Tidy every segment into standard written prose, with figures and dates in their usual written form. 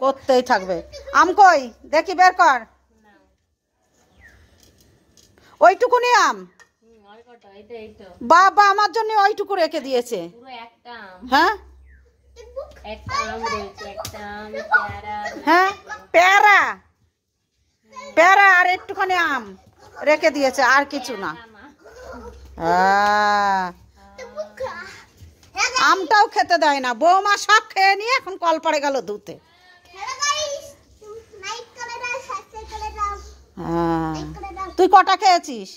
করতেই থাকবে। আম কই দেখি, বের কর। ওইটুকুনি আম? বাবা আমার জন্য ওইটুকু রেখে দিয়েছে। হ্যাঁ হ্যাঁ, পেয়ারা পেয়ারা আর একটুখানি আম রেখে দিয়েছে, আর কিছু না। আমটাও খেতে দেয় না। বৌমা সব খেয়ে নিয়ে এখন কল পড়ে গেল ধুতে। তুই কটা খেয়েছিস?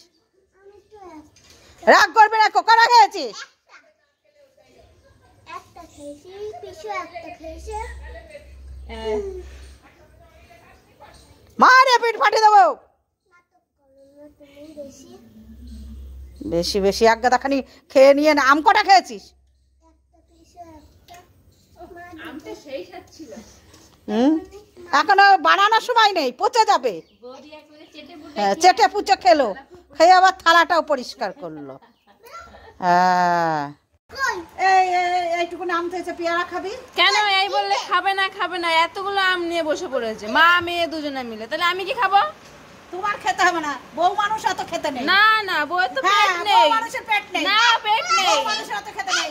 রাগ করবি না, কটা খেয়েছিস? মারে পিঠ ফাটিয়ে দেবো। বেশি বেশি এক গাদাখানি খেয়ে নিয়ে না। আম কটা খেয়েছিস? এখনো বানানোর সময় নেই, পচে যাবে। চেটে পুচে খেলো, খেয়ে আবার থালাটাও পরিষ্কার করলো। হ্যাঁ, এইটুকু আম থেকে পেয়ারা খাবি কেন? এই বললে খাবে না খাবে না, এতগুলো আম নিয়ে বসে পড়েছে মা মেয়ে দুজনে মিলে। তাহলে আমি কি খাবো? তোমার খেতে হবে না, বউ মানুষ অত খেতে নেই। না না, বউ তো পেট নেই। মানুষের পেট নেই। না, পেট নেই। মানুষের অত খেতে নেই।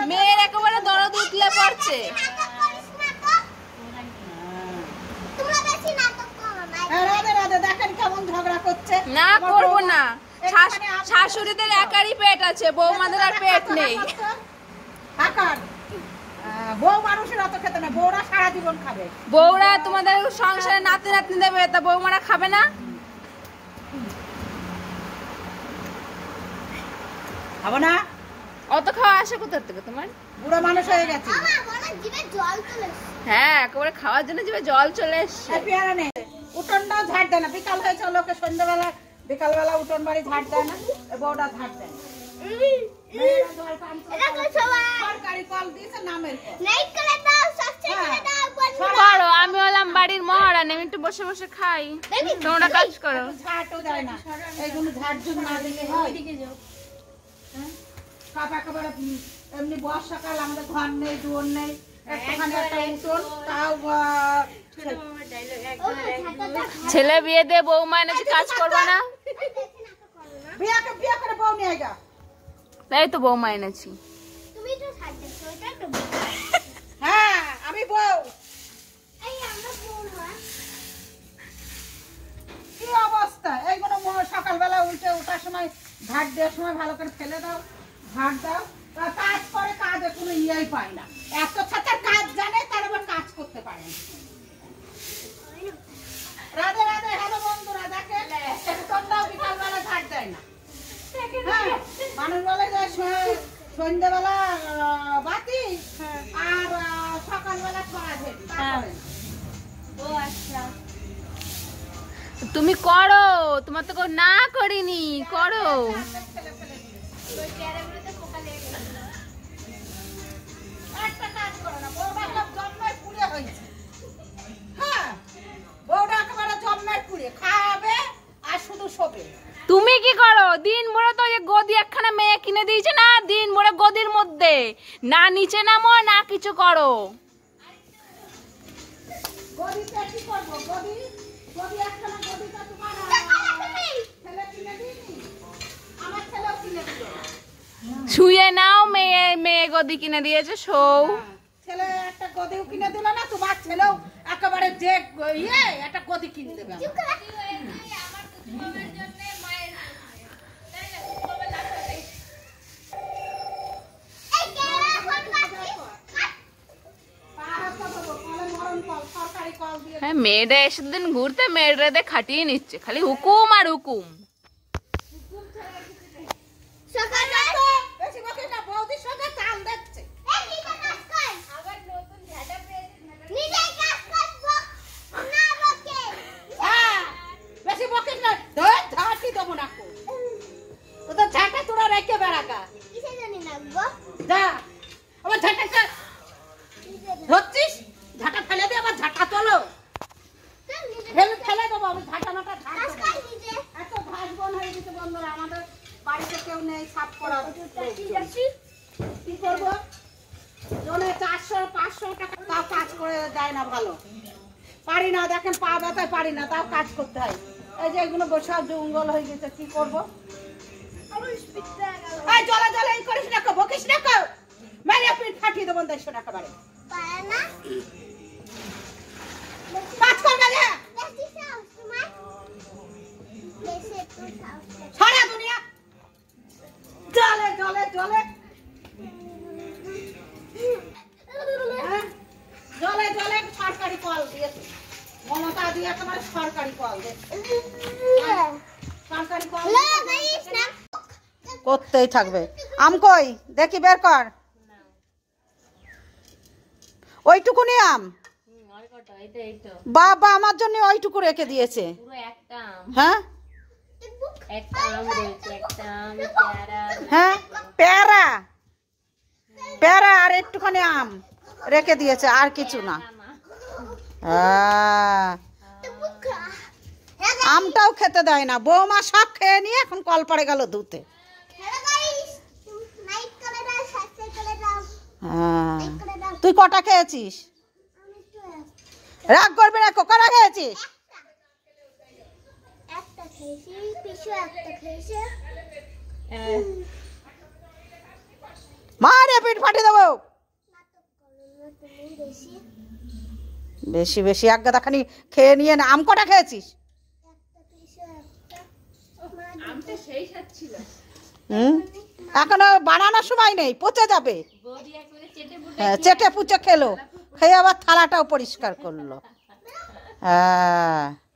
মেয়ের একেবারে দরদ উঠলে পড়ছে। দেখেন কেমন ঝগড়া করছে। না করবো না, শাশুড়িদের একারই পেট আছে, বৌমাদের আর পেট নেই। বউ মানুষের অত খেতে নেই, বউরা সারা জীবন খাবে। বউরা তোমাদের সংসারে নাতি নাতনি দেবে, তা বৌমারা খাবে না? খাবো না। অত খাওয়া আসে কোথা থেকে তোমার? বুড়ো মানুষ হয়ে গেছে। হ্যাঁ, একেবারে খাওয়ার জন্য জিভে জল চলে এসছে। পেয়ারা নেই, উঠোনটাও ঝাড় দেয় না। বিকাল হয়েছে, লোকে সন্ধ্যাবেলা বিকালবেলা উঠোন বাড়ি ঝাড় দেয় না, বউটা ঝাড় দেয় না। করো, আমি হলাম বাড়ির মহারানী, আমি একটু বসে বসে খাই, তোমরা কাজ করো। ঝাড়ও দেয় না, এইগুলো ঝাড় জন্য না দিলে হয়। একেবারে এমনি বর্ষাকাল, আমাদের ঘর নেই, দুয়ার নেই, একটুখানি একটা উঠোন, তাও ছেলে বিয়ে দিয়ে বৌমা এনেছি, কাজ করবে না? বিয়ে করে বউ নিয়ে গা। তাই তো বৌমা এনেছি। হ্যাঁ, আমি বউ। কি অবস্থা এইগুলো! সকালবেলা উল্টে ওঠার সময় ঝাড় দেওয়ার সময় ভালো করে ফেলে দাও, ঝাড় দাও। কাজ করে, কাজে কোনো ইয়েই পায় না। এত ছাতার কাজ জানে, তার আবার কাজ করতে পারে না। রাধে রাধে। হ্যালো বন্ধুরা, দেখেন তোমরাও বিকালবেলা ঝাড় দেয় না। হ্যাঁ, মানুষ বলে যে সন্ধ্যেবেলা বাতি আর সকালবেলা ছড়া ঝেড়ি। তুমি করো, তোমার তো না করিনি, করো। একটা কাজ করো না, বউটা সব জন্মের পুড়ে হয়েছে। হ্যাঁ, বউটা একেবারে জন্মের পুড়ে, খাবে আর শুধু শোবে। তুমি কি করো? দিন ভরে তো এই গদি একখানা মেয়ে কিনে দিয়েছে না, দিন ভরে গদির মধ্যে না নিচে নামো না কিছু করো। গদিতে কি করবো? গদি একখানা, গদিটা তোমার ছেলে কিনে দিইনি? আমার ছেলেও কিনে দিল। শুয়ে নাও, মেয়ে গদি কিনে দিয়েছে, শোও। ছেলে একটা গদিও কিনে দিল না, তোমার ছেলেও একেবারে যে একটা গদি কিনে দেবে। হ্যাঁ, মেয়েরা এসে দিন ঘুরতে, মেয়েরা খাটিয়ে নিচ্ছে, খালি হুকুম আর হুকুম। ঝাঁটা তোরা রেখে বেড়াকা ধরছিস, ঝাঁটা ফেলে দিয়ে আবার ঝাঁটা তোলো, ফেলে দেবো আমি। ঝাঁটা নাটা এত ঘাস বন হয়ে গেছে বন্ধুরা, আমাদের বাড়িতে কেউ নেই সাফ করার। কি করবো? জনে 400-500 টাকা তাও কাজ করে দেয় না ভালো। পারি না, দেখেন পা ব্যথায় পারি না, তাও কাজ করতে হয়। এই যে এগুলো সব জঙ্গল হয়ে গেছে, কি করবো? এই জলে জলে এই করিস না, বকিস না, মেরে পিঠ ফাটিয়ে দেবো 150 টাকা বাড়ে। কাজ করবে না সারা দুনিয়া জলে জলে জলে জলে জলে সরকারি কল দিয়েছে মমতা দিয়ে, তোমার সরকারি কল সরকারি কল করতেই থাকবে। আম কই দেখি, বের কর। ওইটুকুনি আম বাবা আমার জন্য ওইটুকু রেখে দিয়েছে। হ্যাঁ হ্যাঁ, পেয়ারা পেয়ারা আর একটুখানি আম রেখে দিয়েছে, আর কিছু না। আমটাও খেতে দেয় না। বৌমা সব খেয়ে নিয়ে এখন কল পড়ে গেল ধুতে। তুই কটা খেয়েছিস? রাগ করবি না, কটা খেয়েছিস? মারে পিঠ ফাটিয়ে দেবো। বেশি বেশি এক গাদা খানি খেয়ে নিয়ে না। আম কটা খেয়েছিস? এখনো বানানোর সময় নেই, পচে যাবে। চেটে পুচে খেলো, খেয়ে আবার থালাটাও পরিষ্কার করলো। হ্যাঁ